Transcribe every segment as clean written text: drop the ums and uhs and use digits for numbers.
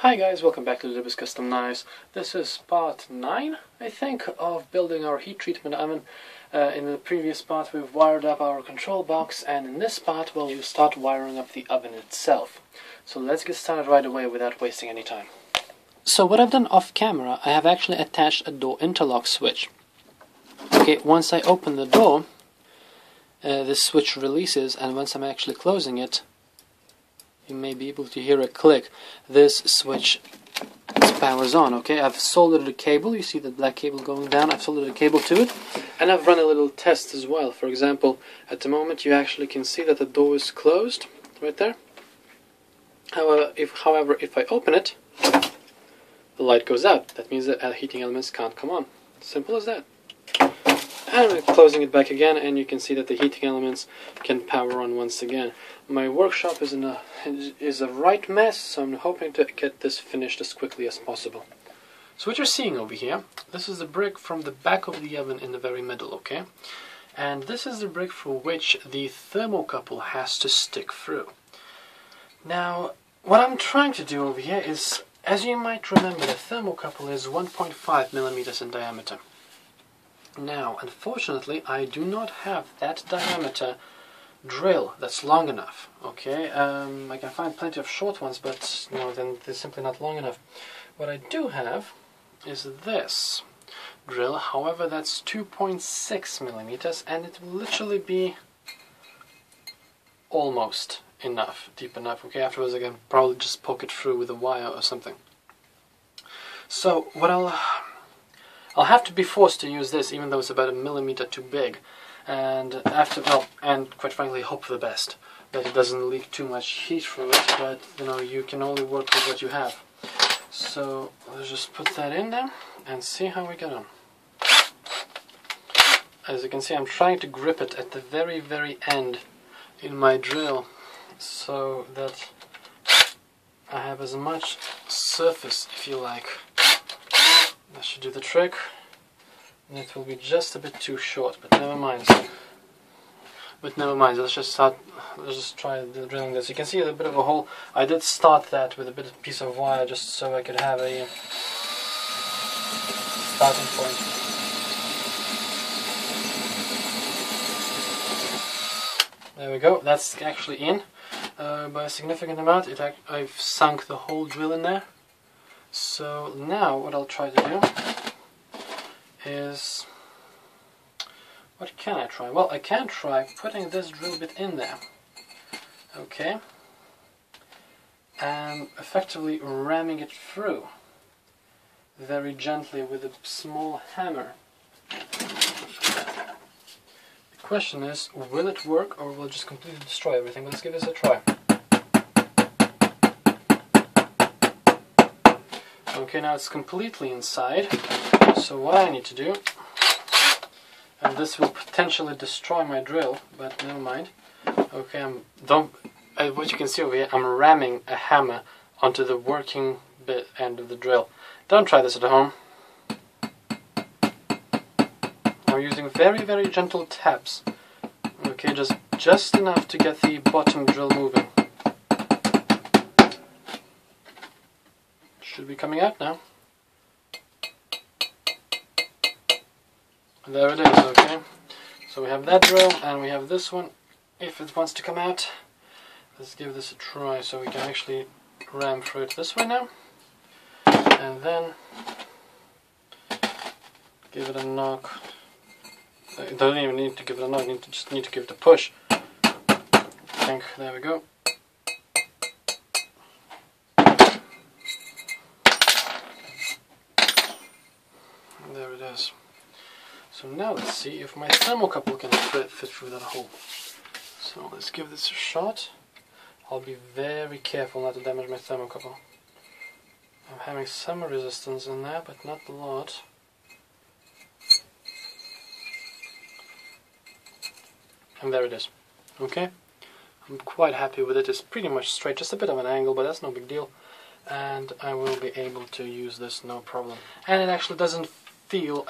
Hi guys, welcome back to Libris Custom Knives. This is part 9, I think, of building our heat treatment oven. In the previous part we've wired up our control box, and in this part we'll start wiring up the oven itself. So let's get started right away without wasting any time. So what I've done off camera, I have actually attached a door interlock switch. Okay, once I open the door, this switch releases, and once I'm actually closing it, you may be able to hear a click. This switch powers on. Okay, I've soldered a cable. You see the black cable going down. I've soldered a cable to it, and I've run a little test as well. For example, at the moment you actually can see that the door is closed right there. However, if I open it, the light goes out. That means that heating elements can't come on. Simple as that. And I'm closing it back again, and you can see that the heating elements can power on once again. My workshop is a right mess, so I'm hoping to get this finished as quickly as possible. So what you're seeing over here, this is the brick from the back of the oven in the very middle, okay? And this is the brick for which the thermocouple has to stick through. Now, what I'm trying to do over here is, as you might remember, the thermocouple is 1.5 millimeters in diameter. Now, unfortunately, I do not have that diameter drill that's long enough. Okay, I can find plenty of short ones, but then they're simply not long enough. What I do have is this drill. However, that's 2.6 millimeters, and it will literally be almost enough, deep enough. Okay, afterwards I can probably just poke it through with a wire or something. So what I'll have to be forced to use this, even though it's about a millimeter too big, and and quite frankly hope for the best, that it doesn't leak too much heat through it, but you can only work with what you have. So let's just put that in there and see how we get on. As you can see, I'm trying to grip it at the very, very end in my drill so that I have as much surface, if you like. That should do the trick, and it will be just a bit too short, but never mind. Let's just try drilling this. You can see a bit of a hole. I did start that with a piece of wire just so I could have a starting point. There we go. That's actually in by a significant amount. I've sunk the whole drill in there. So now what I'll try to do is, what can I try? Well, I can try putting this drill bit in there, okay, and effectively ramming it through very gently with a small hammer. The question is, will it work or will it just completely destroy everything? Let's give this a try. Okay, now it's completely inside, so what I need to do, and this will potentially destroy my drill, but never mind. Okay, what you can see over here, I'm ramming a hammer onto the working end of the drill. Don't try this at home. I'm using very, very gentle taps. Okay, just enough to get the bottom drill moving. Should be coming out now. There it is, okay. So we have that drill, and we have this one. If it wants to come out, let's give this a try so we can actually ram through it this way now. And then give it a knock. You don't even need to give it a knock, you just need to give it a push. There we go. There it is. So now let's see if my thermocouple can fit through that hole. So let's give this a shot. I'll be very careful not to damage my thermocouple. I'm having some resistance in there, but not a lot. And there it is. Okay? I'm quite happy with it. It's pretty much straight, just a bit of an angle, but that's no big deal. And I will be able to use this no problem. And it actually doesn't feel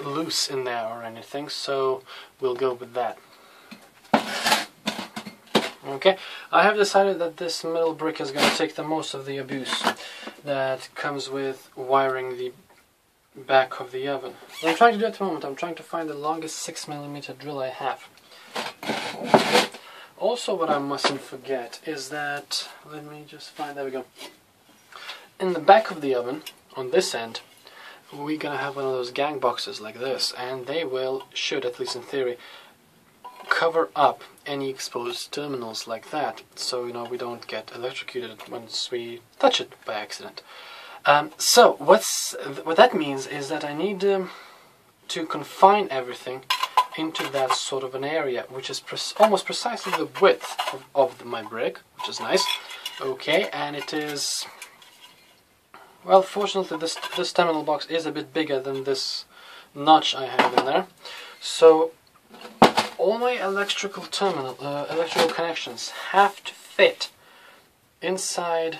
loose in there or anything, so we'll go with that. Okay, I have decided that this metal brick is going to take the most of the abuse. that comes with wiring the back of the oven. What I'm trying to do at the moment, I'm trying to find the longest 6mm drill I have. Also, what I mustn't forget is that, let me just find, there we go. In the back of the oven, on this end, we're gonna have one of those gang boxes like this, and they should, at least in theory, cover up any exposed terminals like that, so we don't get electrocuted once we touch it by accident. So what that means is that I need to confine everything into that sort of an area, which is almost precisely the width of my brick, which is nice. Okay, and it is, well, fortunately this terminal box is a bit bigger than this notch I have in there, so all my electrical connections have to fit inside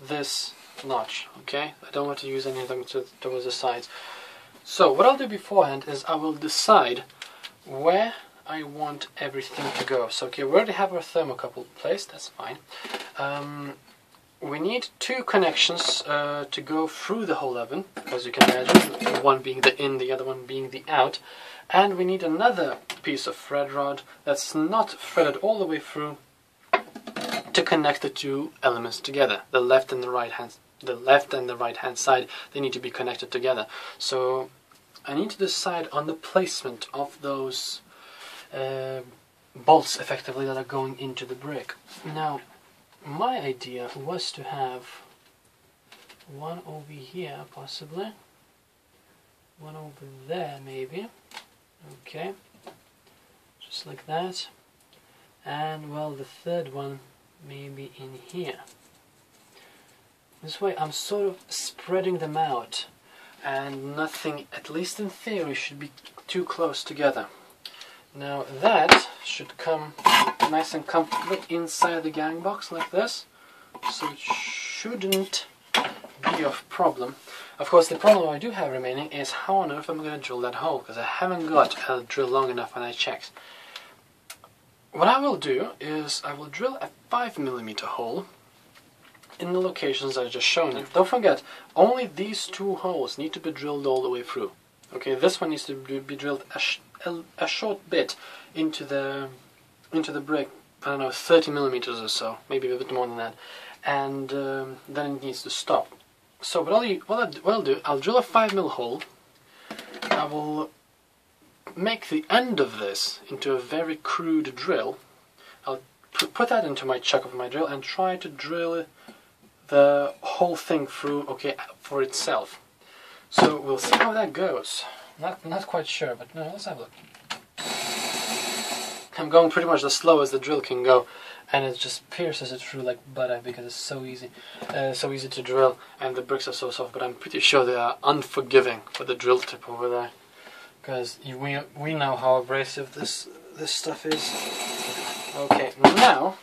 this notch. Okay, I don't want to use anything towards the sides. So what I'll do beforehand is I will decide where I want everything to go. So okay, we already have our thermocouple placed, that's fine. We need two connections to go through the whole oven, as you can imagine, one being the in, the other one being the out. And we need another piece of thread rod that's not threaded all the way through to connect the two elements together. The left and the right hand side, they need to be connected together. So I need to decide on the placement of those bolts, effectively, that are going into the brick. Now, my idea was to have one over here, possibly, one over there, maybe. Okay, just like that, and well, the third one maybe in here. This way I'm sort of spreading them out, and nothing, at least in theory, should be too close together. Now that should come nice and comfortably inside the gang box like this, so it shouldn't be of problem. Of course, the problem I do have remaining is how on earth I'm going to drill that hole, because I haven't got a drill long enough when I checked. What I will do is I will drill a 5mm hole in the locations I just shown you. Don't forget, only these two holes need to be drilled all the way through. Okay, this one needs to be drilled a short bit into the brick. I don't know, 30mm or so, maybe a bit more than that, and then it needs to stop. So what I'll do, I'll drill a 5mm hole. I will make the end of this into a very crude drill. I'll put that into my chuck of my drill and try to drill the whole thing through, okay, for itself. So we'll see how that goes. Not quite sure, but no, let's have a look. I'm going pretty much as slow as the drill can go, and it just pierces it through like butter because it's so easy to drill, and the bricks are so soft. But I'm pretty sure they are unforgiving for the drill tip over there, because we know how abrasive this stuff is. Okay, now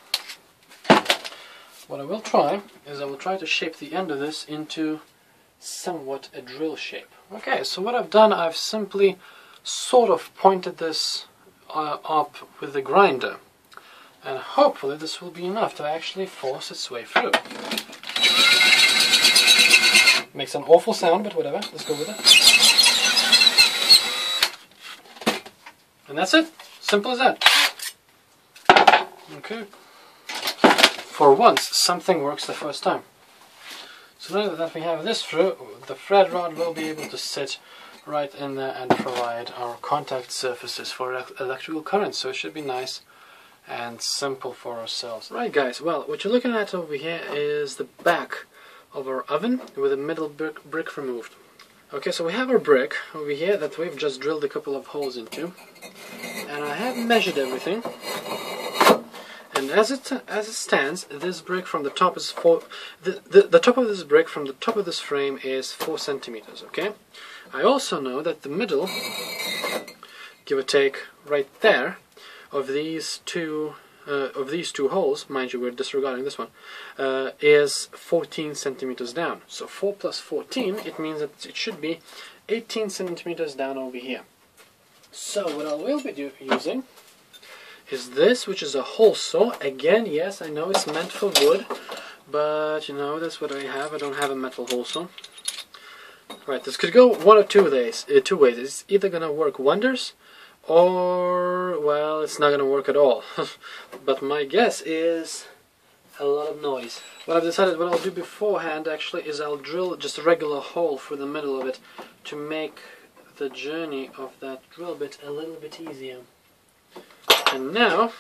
what I will try is I will try to shape the end of this into somewhat a drill shape. Okay, so what I've done, I've simply sort of pointed this up with the grinder, and hopefully this will be enough to actually force its way through. Makes an awful sound, but whatever, let's go with it. And that's it, simple as that. Okay, for once something works the first time. So now that we have this through, the thread rod will be able to sit right in there and provide our contact surfaces for electrical current, so it should be nice and simple for ourselves. Right guys, well, what you're looking at over here is the back of our oven with the middle brick removed. Okay, so we have our brick over here that we've just drilled a couple of holes into, and I have measured everything. And as it stands, this brick from the top is the top of this brick from the top of this frame is 4 centimeters. Okay. I also know that the middle, give or take, right there, of these two holes, mind you, we're disregarding this one, is 14 centimeters down. So 4 plus 14, it means that it should be 18 centimeters down over here. So what I will be using is this, which is a hole saw. Again, yes, I know it's meant for wood, But, you know, that's what I have. I don't have a metal hole saw. Right, this could go one of two ways. It's either gonna work wonders, or, well, it's not gonna work at all. But my guess is a lot of noise. What I've decided what I'll do beforehand, actually, is I'll drill just a regular hole through the middle of it to make the journey of that drill bit a little bit easier. And now,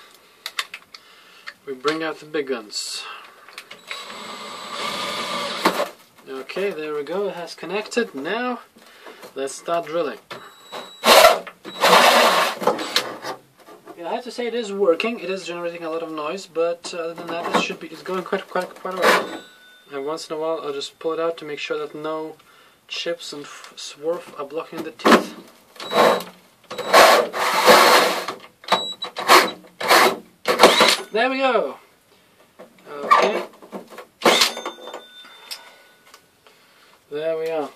we bring out the big guns. Okay, there we go, it has connected. Now, let's start drilling. Yeah, I have to say it is working, it is generating a lot of noise, but other than that it's going quite well. And once in a while I'll just pull it out to make sure that no chips and swarf are blocking the teeth. There we go! Okay. There we are.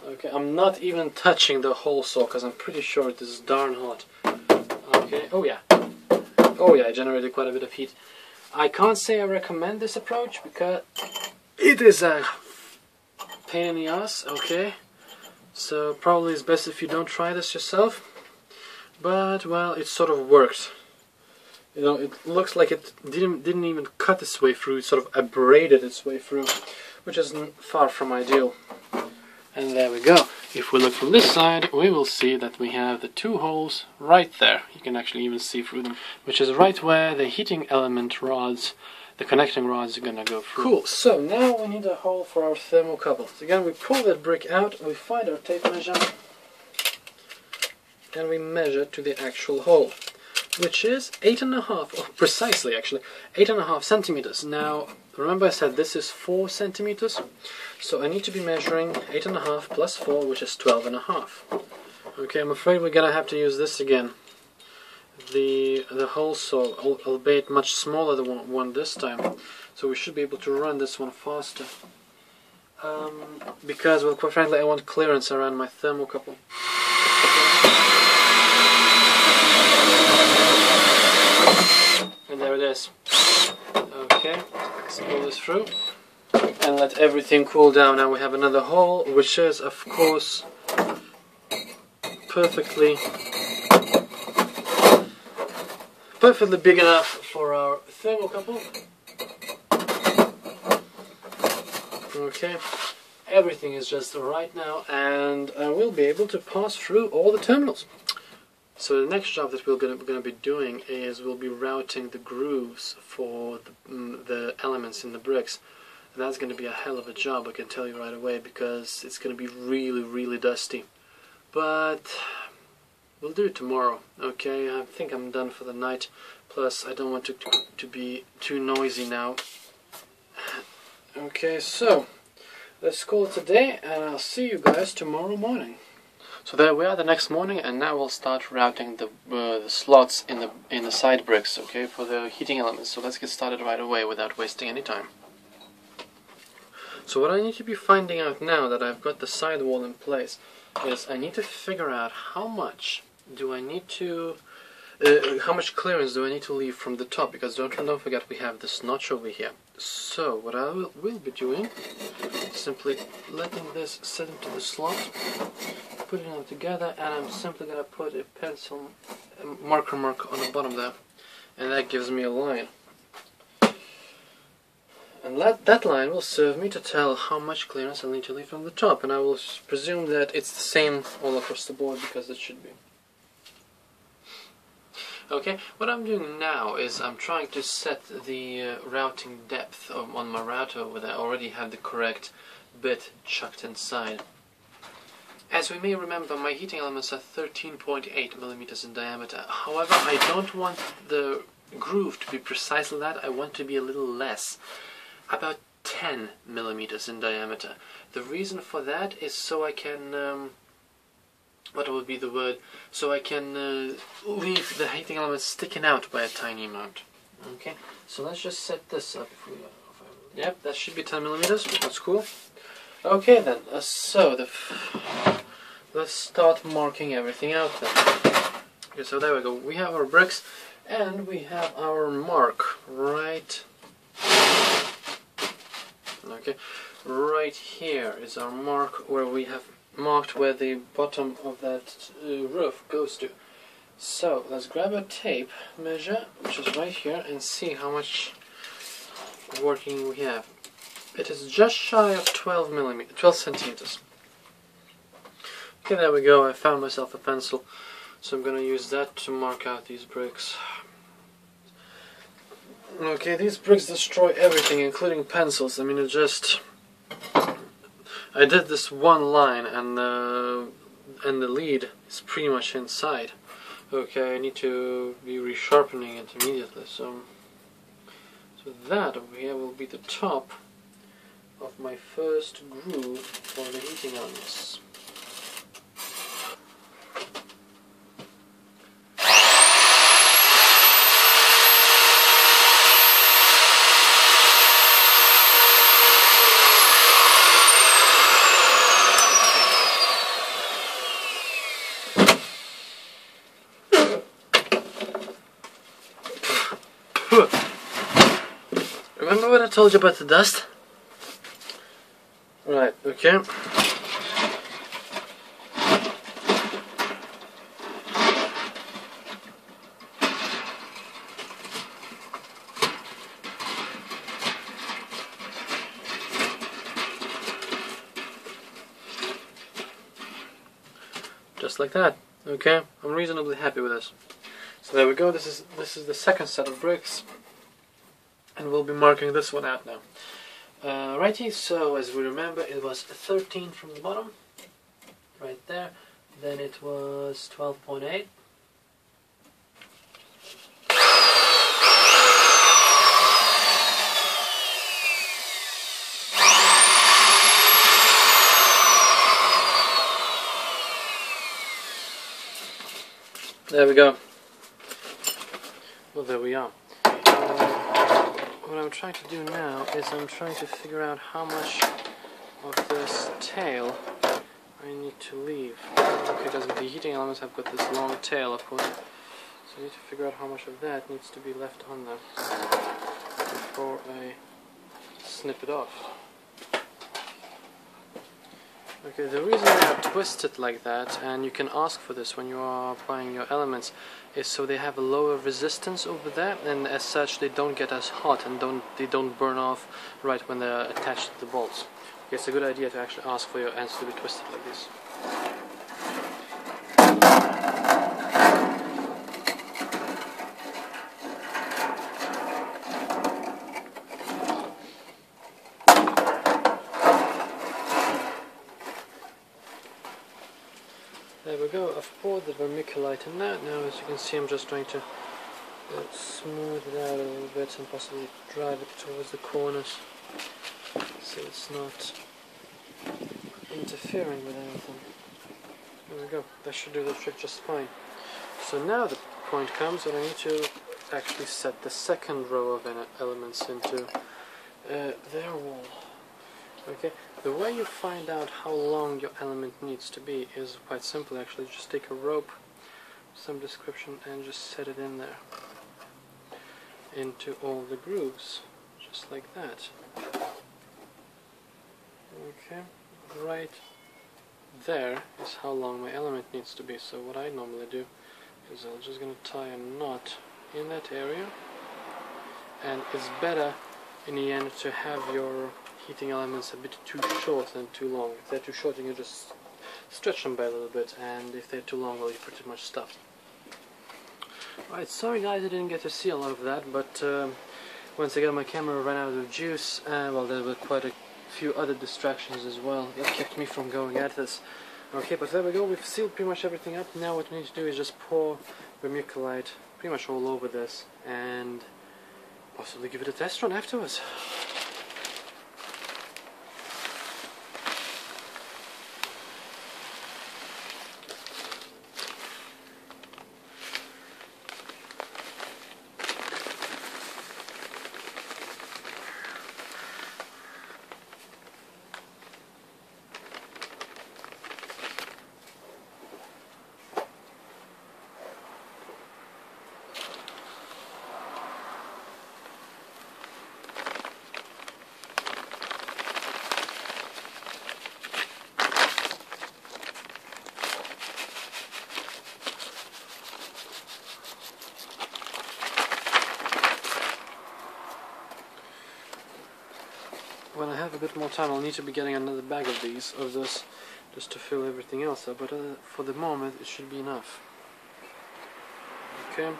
Okay, I'm not even touching the hole saw because I'm pretty sure it is darn hot. Okay, oh yeah, it generated quite a bit of heat. I can't say I recommend this approach because it is a pain in the ass, okay? So probably it's best if you don't try this yourself. But, well, it sort of worked. You know, it looks like it didn't even cut its way through, it sort of abraded its way through, which is far from ideal. And there we go. If we look from this side, we will see that we have the two holes right there. You can actually even see through them, which is right where the heating element rods, the connecting rods, are gonna go through. Cool, so now we need a hole for our thermocouple. So again, we pull that brick out, we find our tape measure, and we measure to the actual hole, which is 8.5, precisely actually, 8.5 centimeters. Now, remember I said this is 4 centimeters, so I need to be measuring 8.5 plus 4, which is 12.5. Okay, I'm afraid we're gonna have to use this again. The hole saw, albeit much smaller than one this time, so we should be able to run this one faster. Because, well, quite frankly, I want clearance around my thermocouple. And there it is. Okay, let's pull this through and let everything cool down. Now we have another hole, which is, of course, perfectly big enough for our thermocouple. Okay, everything is just right now, and I will be able to pass through all the terminals. So the next job that we're going to be doing is we'll be routing the grooves for the elements in the bricks. And that's going to be a hell of a job, I can tell you right away, because it's going to be really dusty. But we'll do it tomorrow, okay? I think I'm done for the night. Plus, I don't want to be too noisy now. Okay, so let's call it a day, and I'll see you guys tomorrow morning. So there we are the next morning, and now we'll start routing the slots in the side bricks, okay, for the heating elements. So let's get started right away without wasting any time. So what I need to be finding out now that I've got the side wall in place is I need to figure out how much do I need to, how much clearance do I need to leave from the top, because don't forget we have this notch over here. So what I will be doing is simply letting this set into the slot, putting them together, and I'm simply going to put a pencil marker mark on the bottom there, and that gives me a line. And that line will serve me to tell how much clearance I'll need to leave from the top, and I will presume that it's the same all across the board, because it should be. Okay, what I'm doing now is I'm trying to set the routing depth on my router over there. I already have the correct bit chucked inside. As we may remember, my heating elements are 13.8 millimeters in diameter. However, I don't want the groove to be precisely that. I want to be a little less, about 10 millimeters in diameter. The reason for that is so I can, what would be the word? So I can leave the heating elements sticking out by a tiny amount. Okay, so let's just set this up. Yep, that should be 10 millimeters. That's cool. Okay then, so let's start marking everything out then. Okay, so there we go. We have our bricks, and we have our mark right Okay, right here is our mark where we have marked where the bottom of that roof goes to. So let's grab a tape measure, which is right here, and see how much working we have. It is just shy of 12 centimeters. Okay, there we go. I found myself a pencil, so I'm gonna use that to mark out these bricks. Okay, these bricks destroy everything, including pencils. I mean, it just... I did this one line, and the lead is pretty much inside. Okay, I need to be resharpening it immediately. So that over here will be the top of my first groove for the heating elements. Remember what I told you about the dust? Right, okay. Just like that. Okay, I'm reasonably happy with this. So there we go. This is the second set of bricks, and we'll be marking this one out now. Righty, so as we remember, it was 13 from the bottom, right there. Then it was 12.8. There we go. Well, there we are. What I'm trying to do now is I'm trying to figure out how much of this tail I need to leave. Okay, because the heating elements have got this long tail, of course. So I need to figure out how much of that needs to be left on them before I snip it off. Okay, the reason they are twisted like that, and you can ask for this when you are applying your elements, is so they have a lower resistance over there, and as such they don't get as hot and they don't burn off right when they're attached to the bolts. Okay, it's a good idea to actually ask for your ends to be twisted like this. There we go, I've poured the vermiculite in that. Now as you can see I'm just trying to smooth it out a little bit and possibly drive it towards the corners so it's not interfering with anything. There we go, that should do the trick just fine. So now the point comes that I need to actually set the second row of elements into their wall. Okay, the way you find out how long your element needs to be is quite simple actually. Just take a rope, some description, and just set it in there into all the grooves, just like that. Okay, right there is how long my element needs to be. So what I normally do is I'm just going to tie a knot in that area, and it's better in the end to have your heating elements a bit too short than too long. If they're too short, you can just stretch them by a little bit, and if they're too long, well, you're pretty much stuffed. Right, sorry guys, I didn't get to see a lot of that, but once again my camera ran out of juice, and well, there were quite a few other distractions as well that kept me from going at this. Okay, but there we go, we've sealed pretty much everything up. Now what we need to do is just pour vermiculite pretty much all over this, and possibly give it a test run afterwards. a bit more time. I'll need to be getting another bag of this, just to fill everything else up, but for the moment it should be enough. Okay,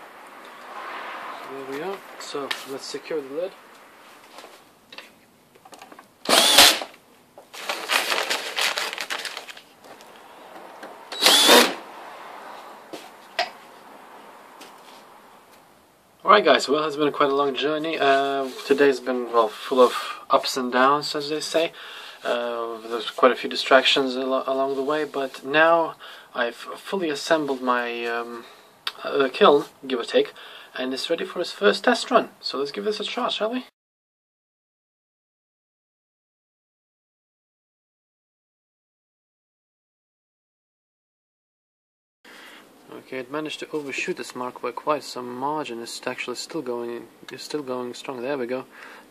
so there we are. So let's secure the lid. Alright guys, well, it's been quite a long journey. Today's been, well, full of ups and downs, as they say. There's quite a few distractions along the way, but now I've fully assembled my kiln, give or take, and it's ready for its first test run. So let's give this a shot, shall we? Okay, it managed to overshoot this mark by quite some margin. It's actually still going strong. There we go.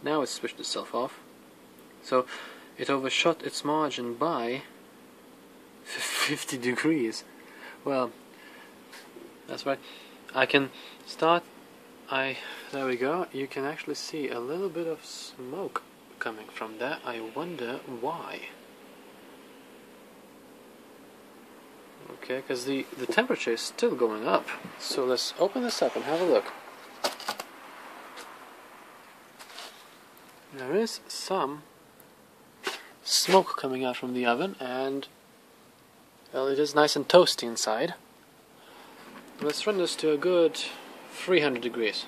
Now it's switched itself off. So it overshot its margin by 50 degrees. Well, that's right. I can start. There we go. You can actually see a little bit of smoke coming from there. I wonder why. Okay, because the temperature is still going up. So let's open this up and have a look. There is some smoke coming out from the oven, and well, it is nice and toasty inside. Let's run this to a good 300 degrees.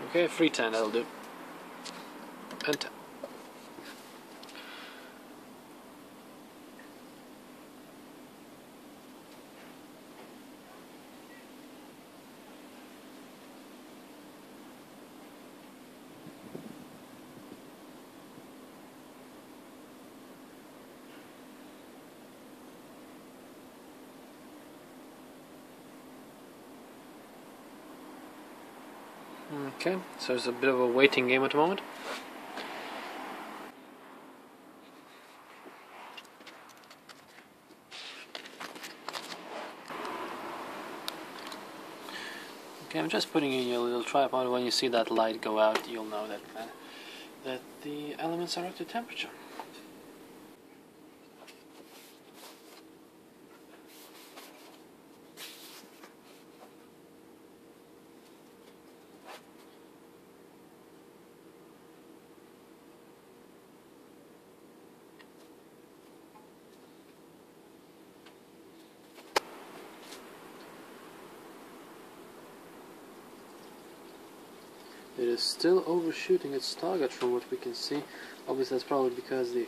Okay, 310, that'll do. And 10. Okay, so it's a bit of a waiting game at the moment. Okay, I'm just putting in your little tripod. When you see that light go out, you'll know that the elements are up to temperature. It is still overshooting its target from what we can see. Obviously that's probably because the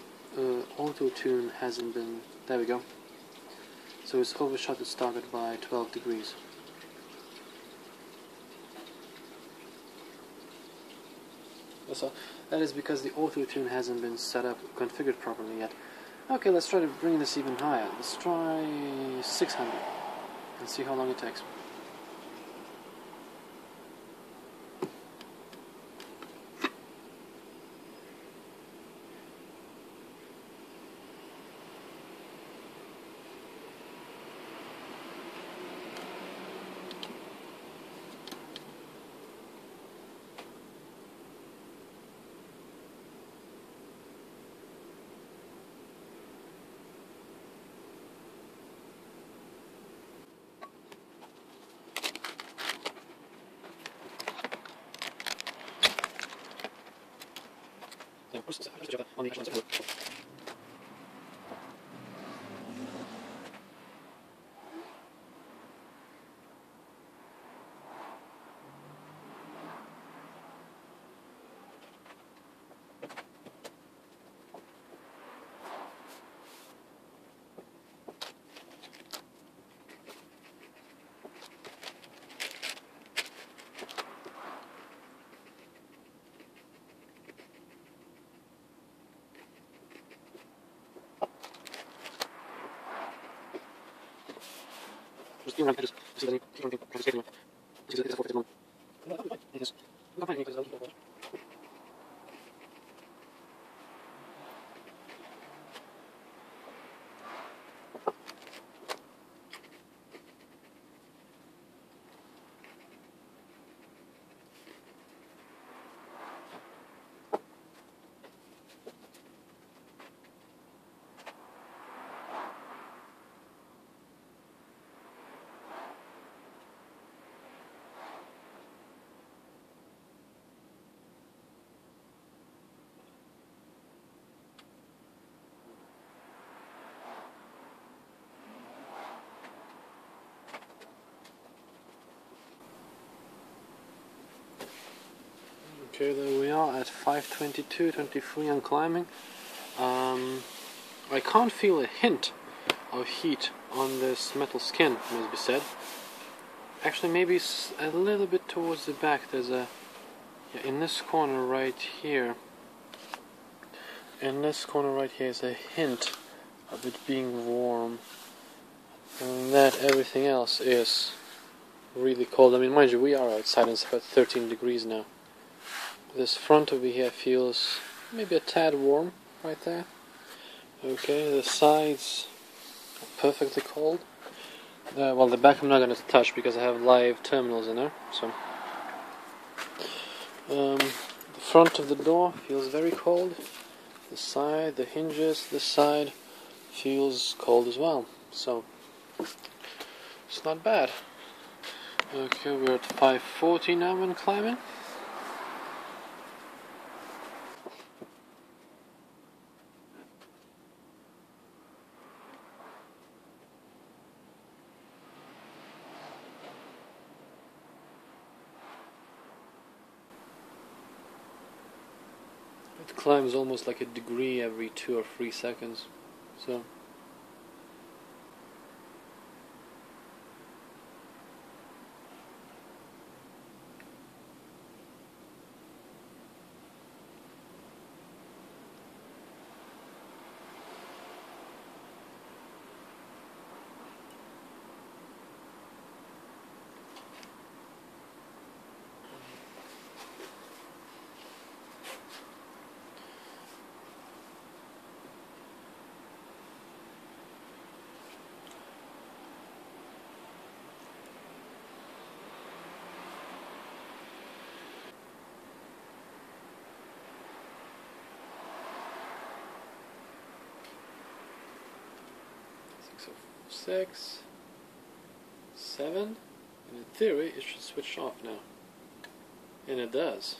auto-tune hasn't been... There we go. So it's overshot its target by 12 degrees. So that is because the auto-tune hasn't been set up, configured properly yet. Okay, let's try to bring this even higher. Let's try 600 and see how long it takes. On the actual Okay, there we are at 5:22:23 on climbing. I can't feel a hint of heat on this metal skin, must be said. Actually, maybe a little bit towards the back. There's a in this corner right here. In this corner right here is a hint of it being warm, and that everything else is really cold. I mean, mind you, we are outside and it's about 13 degrees now. This front over here feels maybe a tad warm right there. Okay, the sides are perfectly cold. Well, the back I'm not going to touch because I have live terminals in there. So, the front of the door feels very cold. The side, the hinges, this side feels cold as well. So, it's not bad. Okay, we're at 5:40 now when climbing. It climbs almost like a degree every 2 or 3 seconds. So. So 6, 7, and in theory it should switch off now, and it does.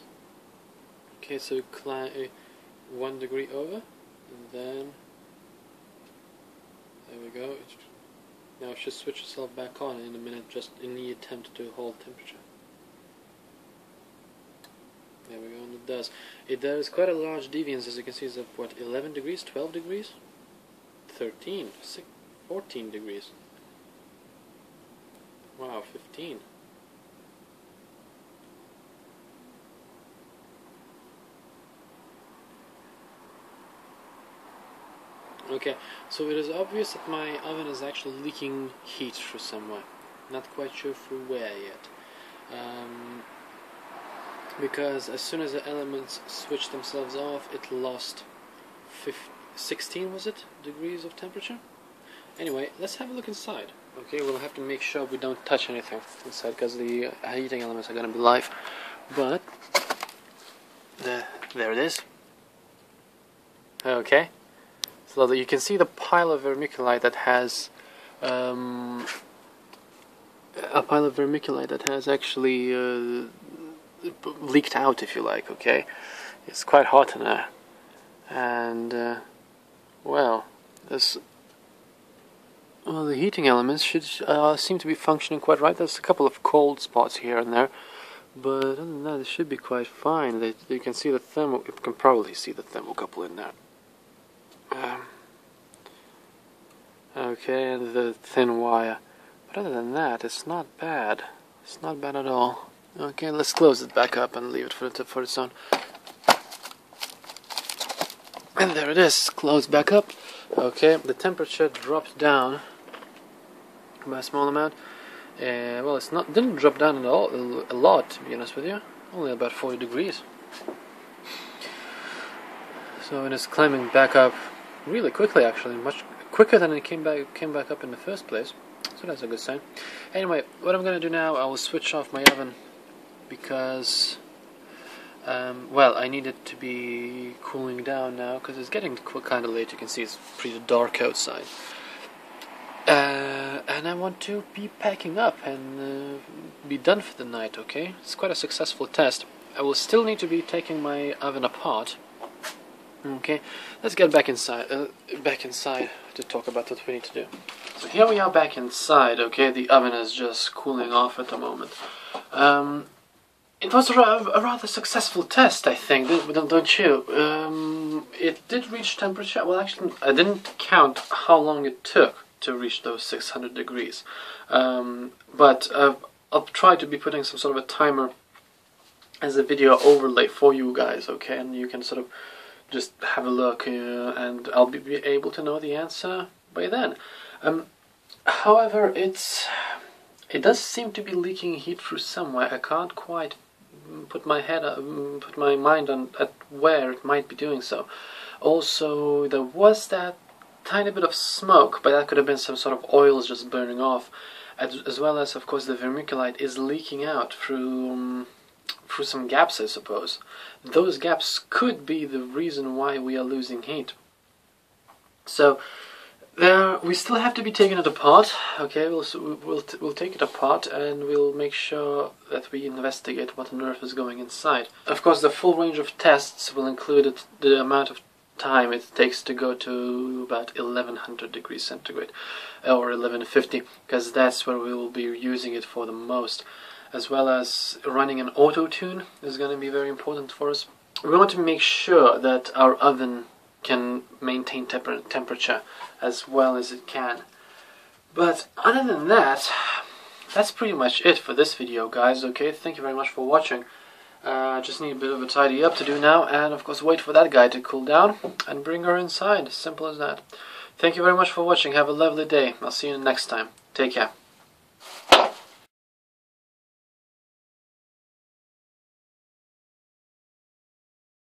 Okay, so climb 1 degree over, and then there we go. Now it should switch itself back on in a minute, just in the attempt to hold temperature. There we go, and it does. There is quite a large deviance, as you can see. It's what, 11 degrees, 12 degrees, 13, 14 degrees. Wow, 15. Okay, so it is obvious that my oven is actually leaking heat through somewhere. Not quite sure through where yet. Because as soon as the elements switched themselves off, it lost 16, was it, degrees of temperature? Anyway, let's have a look inside. Okay, we'll have to make sure we don't touch anything inside because the heating elements are going to be live. But there it is. Okay, so you can see the pile of vermiculite that has actually leaked out, if you like. Okay, it's quite hot in there, and well, the heating elements should seem to be functioning quite right. There's a couple of cold spots here and there, but other than that, it should be quite fine. You can see the thermo. You can probably see the thermocouple in there. Okay, and the thin wire. But other than that, it's not bad. It's not bad at all. Okay, let's close it back up and leave it for its own. And there it is, closed back up. Okay, the temperature dropped down by a small amount. Well, didn't drop down at all, a lot, to be honest with you. Only about 40 degrees. So it is climbing back up really quickly, actually, much quicker than it came back up in the first place. So that's a good sign. Anyway, what I'm going to do now, I will switch off my oven because, well, I need it to be cooling down now because it's getting kind of late. You can see it's pretty dark outside. And I want to be packing up and be done for the night, okay? It's quite a successful test. I will still need to be taking my oven apart. Okay, let's get back inside to talk about what we need to do. So here we are back inside, okay? The oven is just cooling off at the moment. It was a rather successful test, I think, don't you? It did reach temperature. Well, actually, I didn't count how long it took to reach those 600 degrees. But I'll try to be putting some sort of a timer as a video overlay for you guys, okay? And you can sort of just have a look, and I'll be able to know the answer by then. However, it does seem to be leaking heat through somewhere. I can't quite put my mind on at where it might be doing so. Also, there was that tiny bit of smoke, but that could have been some sort of oils just burning off, as well as, of course, the vermiculite is leaking out through some gaps, I suppose. Those gaps could be the reason why we are losing heat. So we still have to be taking it apart. Okay, we'll take it apart and we'll make sure that we investigate what on earth is going inside. Of course, the full range of tests will include the amount of time it takes to go to about 1100 degrees centigrade or 1150, because that's where we will be using it for the most, as well as running an auto tune is going to be very important for us. We want to make sure that our oven can maintain temperature as well as it can. But other than that, that's pretty much it for this video, guys. Okay, thank you very much for watching. Just need a bit of a tidy up to do now, and of course wait for that guy to cool down and bring her inside. Simple as that. Thank you very much for watching. Have a lovely day. I'll see you next time. Take care.